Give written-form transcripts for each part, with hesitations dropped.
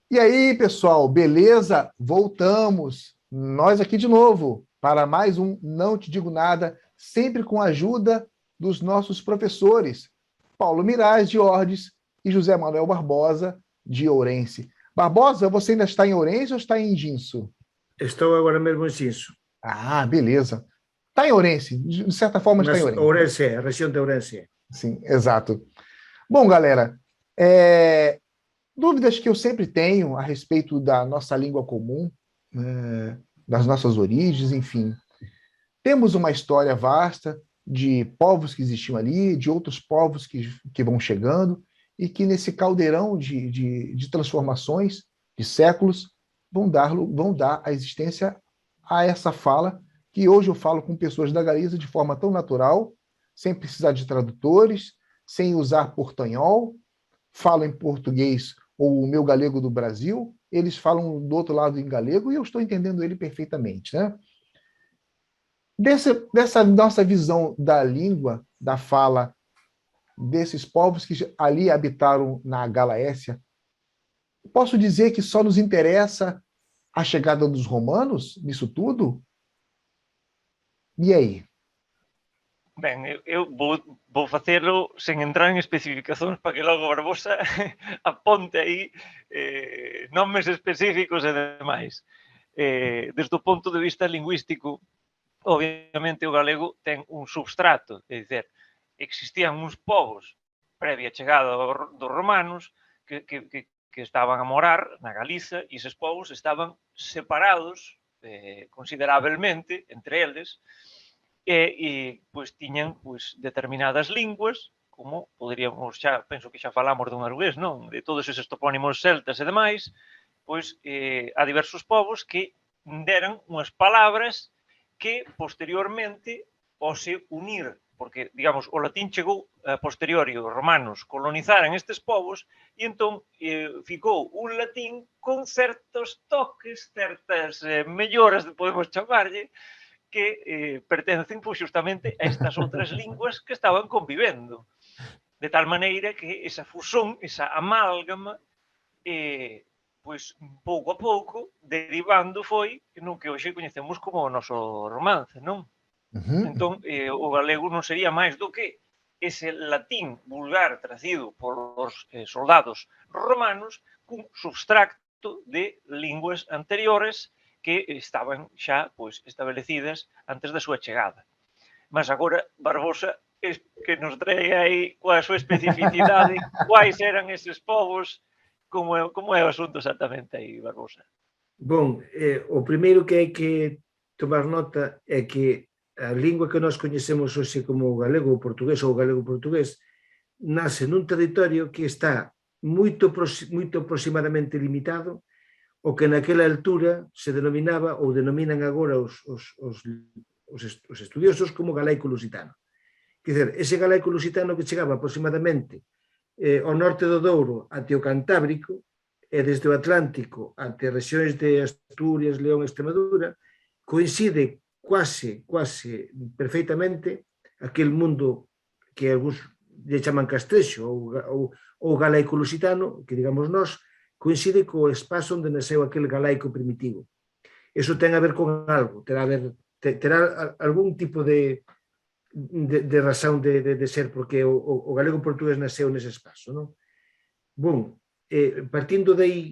E aí, pessoal, beleza? Voltamos. Nós aqui de novo para mais um Não Te Digo Nada, sempre com a ajuda dos nossos professores, Paulo Miraz, de Ordes, e José Manuel Barbosa, de Ourense. Barbosa, você ainda está em Ourense ou está em Jinsu? Estou agora mesmo em Sinso, Ah, beleza. Está em Ourense, de certa forma está em mas Ourense, né? Ourense, a região de Ourense. Sim, exato. Bom, galera, dúvidas que eu sempre tenho a respeito da nossa língua comum, das nossas origens, enfim. Temos uma história vasta de povos que existiam ali, de outros povos que vão chegando, e que nesse caldeirão de transformações, de séculos, vão dar a existência a essa fala, que hoje eu falo com pessoas da Galiza de forma tão natural, sem precisar de tradutores, sem usar portanhol, falo em português ou o meu galego do Brasil, eles falam do outro lado em galego e eu estou entendendo ele perfeitamente, né? Dessa nossa visão da língua, da fala desses povos que ali habitaram na Galácia, posso dizer que só nos interessa a chegada dos romanos nisso tudo? E aí? Ben, eu vou facelo sen entrar en especificacións para que logo Barbosa aponte aí nomes específicos e demais. Desde o ponto de vista lingüístico, obviamente o galego ten un substrato, é dizer, existían uns povos previa chegada dos romanos que estaban a morar na Galiza e eses povos estaban separados considerablemente entre eles pois tiñan pois determinadas linguas, como poderíamos xa, penso que xa falamos do norugués, non? De todos eses topónimos celtas e demais, pois a diversos povos que deran unhas palabras que posteriormente ao se unir, porque, digamos, o latín chegou a posteriori, os romanos colonizaran estes povos e entón ficou un latín con certos toques, certas melloras, podemos chamarlle, que pertencen pois, justamente a estas outras linguas que estaban convivendo. De tal maneira que esa fusón, esa amálgama, pois pouco a pouco, derivando foi no que hoxe coñecemos como o noso romance, non? Uhum. Entón, o galego non sería máis do que ese latín vulgar tracido polos soldados romanos cun substrato de linguas anteriores que estaban xa pois establecidas antes da súa chegada. Mas agora Barbosa que nos trae aí coa súa especificidade quais eran eses povos, como é o asunto exactamente aí, Barbosa. Bon, o primeiro que hai que tomar nota é que a lingua que nós coñecemos hoxe como o galego ou portugués ou o galego portugués nace nun territorio que está moito aproximadamente limitado o que naquela altura se denominaba ou denominan agora os estudiosos como galaico-lusitano. Quer dizer, ese galaico-lusitano que chegaba aproximadamente ao norte do Douro até o Cantábrico e desde o Atlántico até rexións de Asturias, León e Extremadura, coincide quase perfeitamente aquel mundo que algúns lle chaman castrexo ou galaico-lusitano, que digamos nós, coincide co espazo onde nasceu aquel galaico primitivo. Eso ten a ver con algo, terá algún tipo de razón de ser, porque o galego portugués nasceu nese espazo, non? Bon, partindo de aí,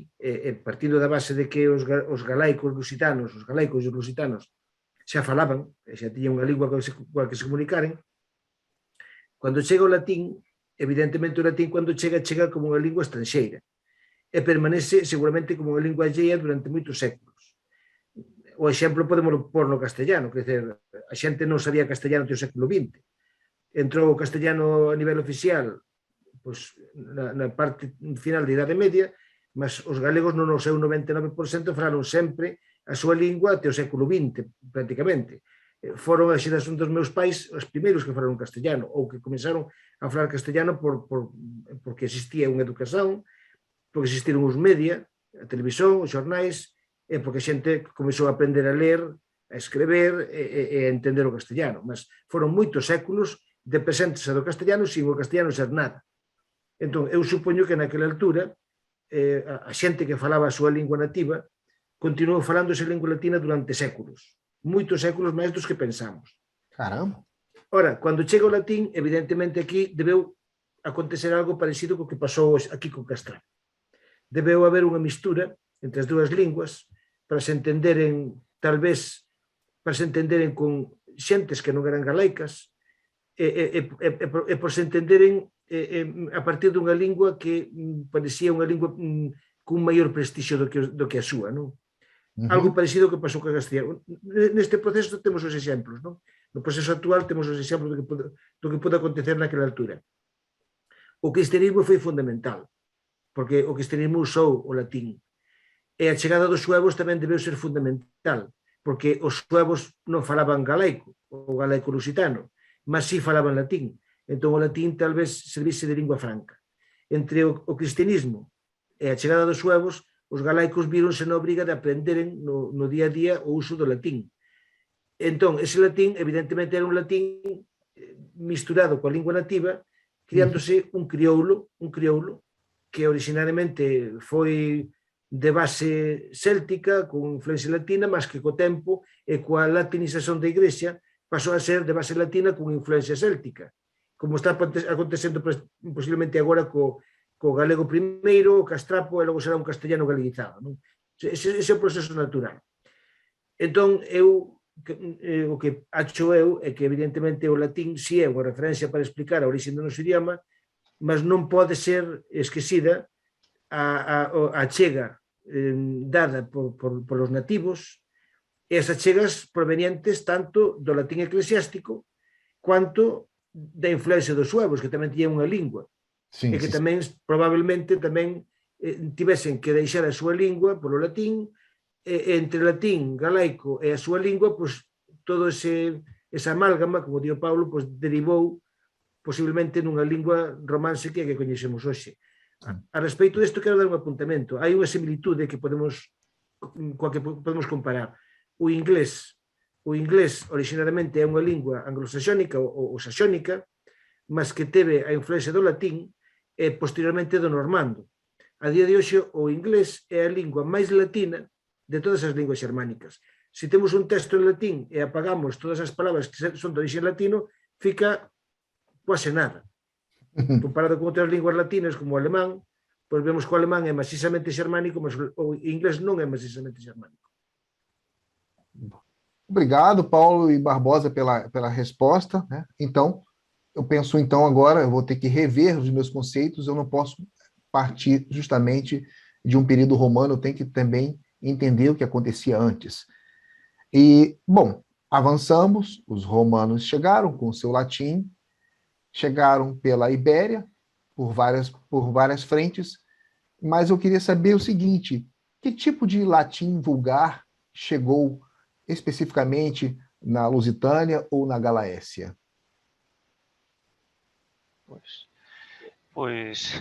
partindo da base de que os galaicos lusitanos, os galaicos e os lusitanos xa falaban, xa tiñan unha lingua coa que se comunicaren, cando chega o latín, evidentemente o latín cando chega como unha lingua estranxeira e permanece seguramente como unha lingua alleia durante moitos séculos. O exemplo podemos pôr no castellano, que dizer, a xente non sabía castellano até o século XX. Entrou o castellano a nivel oficial pois, na parte final da Idade Media, mas os galegos non o seu 99% falaron sempre a súa lingua até o século XX, prácticamente. Foron a xeración dos meus pais os primeiros que falaron castellano, ou que comenzaron a falar castellano porque existía unha educación, porque existiron os media, a televisión, os xornais, e porque a xente comezou a aprender a ler, a escrever e a entender o castellano. Mas foron moitos séculos de presentes do castellano sin o castellano ser nada. Entón, eu supoño que naquela altura a xente que falaba a súa lingua nativa continuou falando esa lingua latina durante séculos, moitos séculos máis dos que pensamos. Caramba! Ora, cando chega o latín, evidentemente aquí debeu acontecer algo parecido co que pasou aquí con Castrán. Debeu haber unha mistura entre as dúas linguas para se entenderen, tal vez, para se entenderen con xentes que non eran galaicas e por se entenderen a partir dunha lingua que parecía unha lingua cun maior prestixio do que a súa, non? Algo parecido que pasou con a castellano. Neste proceso temos os exemplos, non? No proceso actual temos os exemplos do que pode acontecer naquela altura. O cristianismo foi fundamental, porque o cristianismo usou o latín. E a chegada dos suevos tamén debeu ser fundamental, porque os suevos non falaban galaico, o galaico lusitano, mas sí falaban latín. Entón o latín tal vez servise de lingua franca. Entre o cristianismo e a chegada dos suevos, os galaicos víronse na obriga de aprenderen no día a día o uso do latín. Entón, ese latín, evidentemente, era un latín misturado coa lingua nativa, criándose un crioulo que originariamente foi de base céltica, con influencia latina, mas que co tempo e coa latinización da Igrexa pasou a ser de base latina con influencia céltica, como está acontecendo posiblemente agora co galego primeiro, o castrapo, e logo será un castellano galeguizado, non? Ese é o proceso natural. Entón, o que acho eu é que evidentemente o latín si é unha referencia para explicar a orixe do noso idioma, mas non pode ser esquecida a chega dada por os nativos, e as achegas provenientes tanto do latín eclesiástico quanto da influencia dos suevos, que tamén tiñan unha lingua, e que tamén probablemente tamén tivesen que deixar a súa lingua polo latín. Entre latín, galaico e a súa lingua, pois todo esa amálgama, como dio Paulo, pois derivou posiblemente nunha lingua romance que é que coñecemos hoxe. A respeito disto, quero dar un apuntamento. Hai unha similitude coa que podemos comparar. O inglés originariamente é unha lingua anglosaxónica ou saxónica, mas que teve a influencia do latín e posteriormente do normando. A día de hoxe, o inglés é a lingua máis latina de todas as linguas xermánicas. Se temos un texto en latín e apagamos todas as palabras que son de origen latino, fica quase nada. Comparado con outras linguas latinas como o alemán, pois vemos que o alemán é macisamente xermánico, mas o inglés non é macisamente xermánico. Obrigado, Paulo e Barbosa, pela resposta, né? Então, eu penso agora, eu vou ter que rever os meus conceitos, eu não posso partir justamente de um período romano, eu tenho que também entender o que acontecia antes. E, bom, avançamos, os romanos chegaram com o seu latim, chegaram pela Ibéria, por várias frentes, mas eu queria saber o seguinte, que tipo de latim vulgar chegou especificamente na Lusitânia ou na Galácia? Pois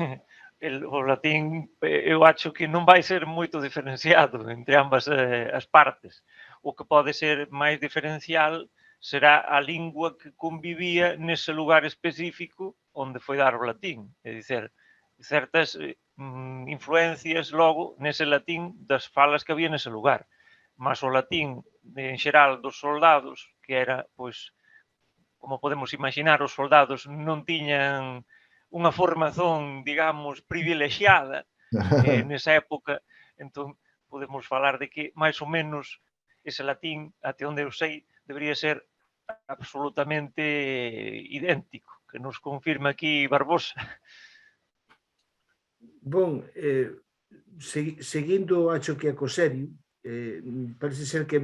o latín eu acho que non vai ser moito diferenciado entre ambas as partes. O que pode ser máis diferencial será a lingua que convivía nese lugar específico onde foi dar o latín. É dizer, certas influencias logo nese latín das falas que había nese lugar. Mas o latín en xeral dos soldados, que era, pois, como podemos imaginar, os soldados non tiñan unha formación, digamos, privilexiada nesa época, entón podemos falar de que máis ou menos ese latín, até onde eu sei, debería ser absolutamente idéntico, que nos confirma aquí Barbosa. Bon, seguindo acho que a Coserio, parece ser que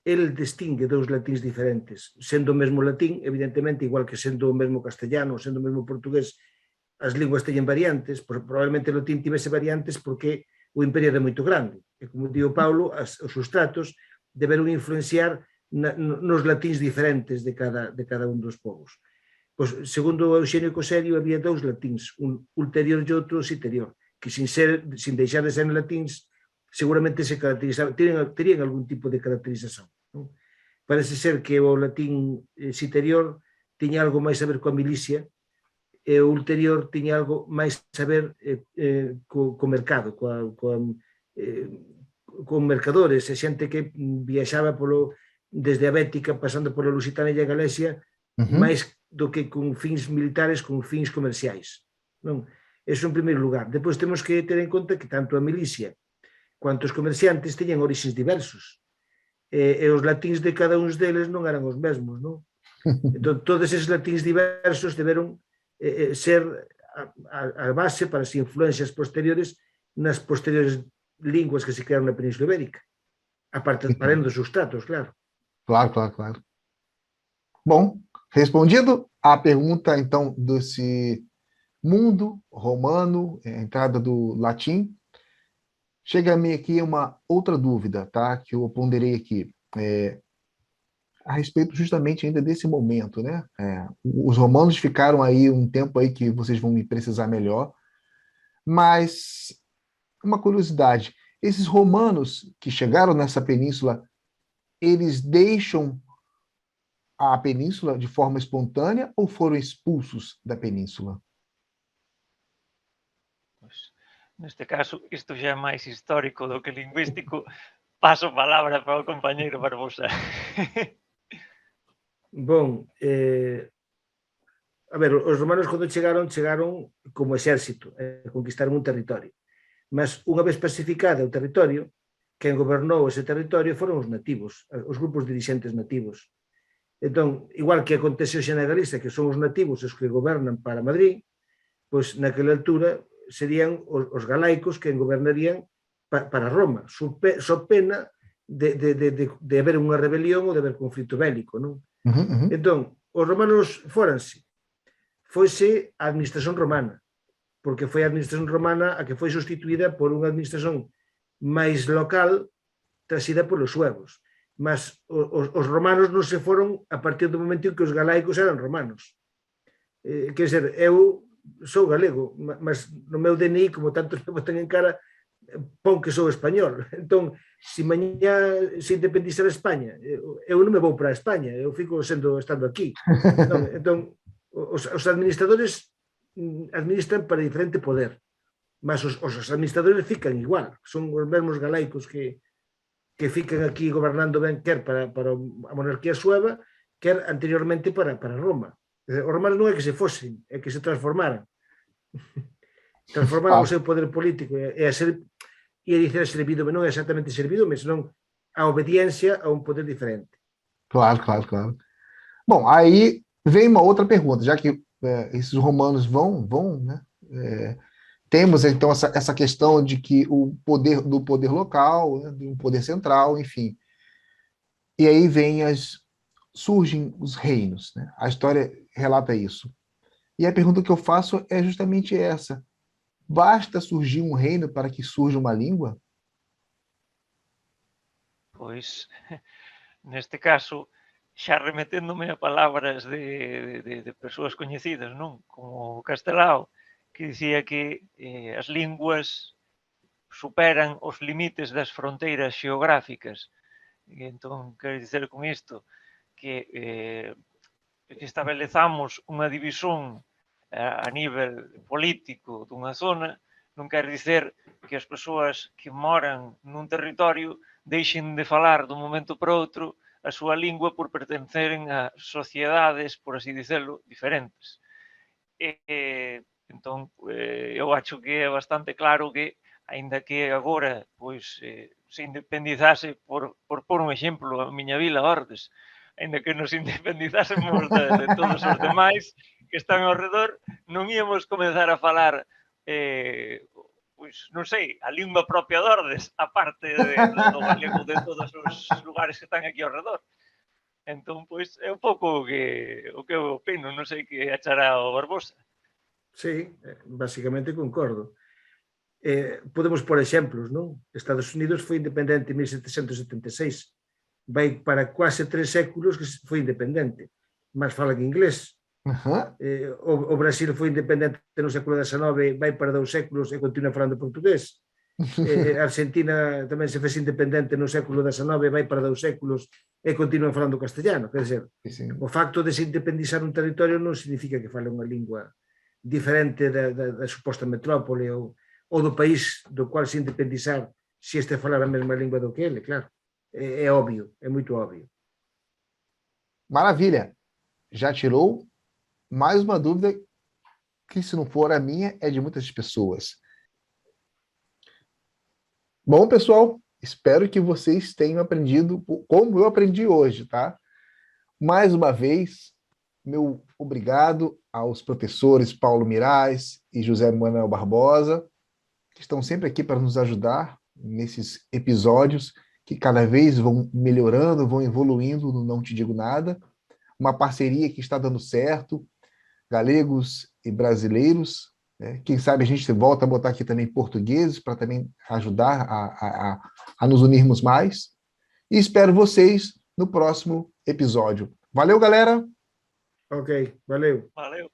el distingue dous latíns diferentes, sendo o mesmo latín, evidentemente, igual que sendo o mesmo castellano, sendo o mesmo portugués, as linguas teñen variantes, probablemente o latín tivese variantes porque o imperio era moito grande, e como digo Paulo, os sustratos deberon influenciar nos latíns diferentes de cada un dos povos. Pois, segundo Eugenio Coserio, había dous latíns, un ulterior e outro siterior, que sin deixar de ser latíns, seguramente se caracterizaban, terían algún tipo de caracterización. Non? Parece ser que o latín siterior tiña algo máis a ver coa milicia e o ulterior tiña algo máis a ver co mercado, con mercadores e xente que viaxaba desde a Bética pasando pola Lusitania e a Galicia, máis do que con fins militares, con fins comerciais. Non? Eso en primeiro lugar. Depois temos que ter en conta que tanto a milicia quanto os comerciantes teñen orixes diversos. E os latíns de cada uns deles non eran os mesmos. Non? Entón, todos esses latíns diversos deberon ser a base para as influencias posteriores nas posteriores linguas que se crearon na Península Ibérica. Aparte, além dos substratos, claro. Claro. Bom, respondido a pergunta, então, desse mundo romano, a entrada do latim, chega-me aqui uma outra dúvida, tá? Que eu ponderei aqui. A respeito justamente ainda desse momento, né? Os romanos ficaram aí um tempo aí que vocês vão me precisar melhor, mas uma curiosidade, esses romanos que chegaram nessa península, eles deixam a península de forma espontânea ou foram expulsos da península? Pois, neste caso, isto já é máis histórico do que lingüístico. Paso a palabra para o compañeiro Barbosa. Bon, a ver, os romanos cando chegaron como exército, conquistaron un territorio. Mas unha vez pacificado o territorio, quen gobernou ese territorio foron os nativos, os grupos dirixentes nativos. Entón, igual que acontece hoxe na Galicia, que son os nativos os que gobernan para Madrid, pois naquela altura serían os galaicos quen gobernarían para Roma, so pena de haber unha rebelión ou de haber conflito bélico, non? Entón, os romanos fóranse, foise a administración romana, porque foi a administración romana a que foi sustituída por unha administración máis local trasida polos suevos. Mas os romanos non se foron a partir do momento en que os galaicos eran romanos. Quer dizer, eu sou galego, mas no meu DNI, como tantos me botan en cara, pon que sou español. Entón, se mañá se independizar España, eu non me vou para España, eu fico estando aquí. Entón, os administradores administran para diferente poder, mas os administradores fican igual, son os mesmos galaicos que fican aquí gobernando ben, quer para a monarquía sueva, quer anteriormente para Roma. Os romanos non é que se fosen, é que se transformaran. Transformaron o seu poder político e a dizer servido, non é exactamente servido, mas senón a obediencia a un poder diferente. Claro. Bom, aí vem uma outra pergunta, já que esses romanos vão, né? Temos então essa questão de que o poder do poder local, né, do poder central, enfim. E aí surgem os reinos, né? A história relata isso. E a pergunta que eu faço é justamente essa: basta surgir um reino para que surja uma língua? Pois, neste caso, xa remeténdome a palabras de persoas coñecidas, non? Como Castelao, que dicía que as linguas superan os limites das fronteiras xeográficas. E entón, quero dizer con isto que estabelezamos unha división a nivel político dunha zona, non quer dicer que as persoas que moran nun territorio deixen de falar dun momento para outro a súa lingua por pertenceren a sociedades, por así dicelo, diferentes. Entón, eu acho que é bastante claro que, aínda que agora se independizase, por pôr un exemplo, a miña vila, Ordes, aínda que nos independizásemos de todos os demais que están ao redor, non íamos comenzar a falar non sei, a lingua propia de Ordes, aparte do galego de todos os lugares que están aquí ao redor. Entón, é un pouco o que eu opino, non sei que achará o Barbosa. Sí, basicamente concordo. Podemos por exemplos, non? Estados Unidos foi independente en 1776, vai para quase 3 séculos que foi independente, mas falan inglés. O Brasil foi independente no século XIX, vai para 2 séculos e continua falando portugués. A Argentina tamén se fez independente no século XIX, vai para 2 séculos e continua falando castellano. Quer dizer, o facto de se independizar un territorio non significa que fale unha lingua diferente da suposta metrópole ou do país do qual se independizar, se este falar a mesma língua do que ele, claro. É óbvio, é muito óbvio. Maravilha. Já tirou mais uma dúvida que, se não for a minha, é de muitas pessoas. Bom, pessoal, espero que vocês tenham aprendido como eu aprendi hoje, tá? Mais uma vez, meu obrigado aos professores Paulo Mirais e José Manuel Barbosa, que estão sempre aqui para nos ajudar nesses episódios que cada vez vão melhorando, vão evoluindo no Não Te Digo Nada. Uma parceria que está dando certo, galegos e brasileiros. Né? Quem sabe a gente volta a botar aqui também portugueses para também ajudar a nos unirmos mais. E espero vocês no próximo episódio. Valeu, galera! Ok, valeu. Valeu.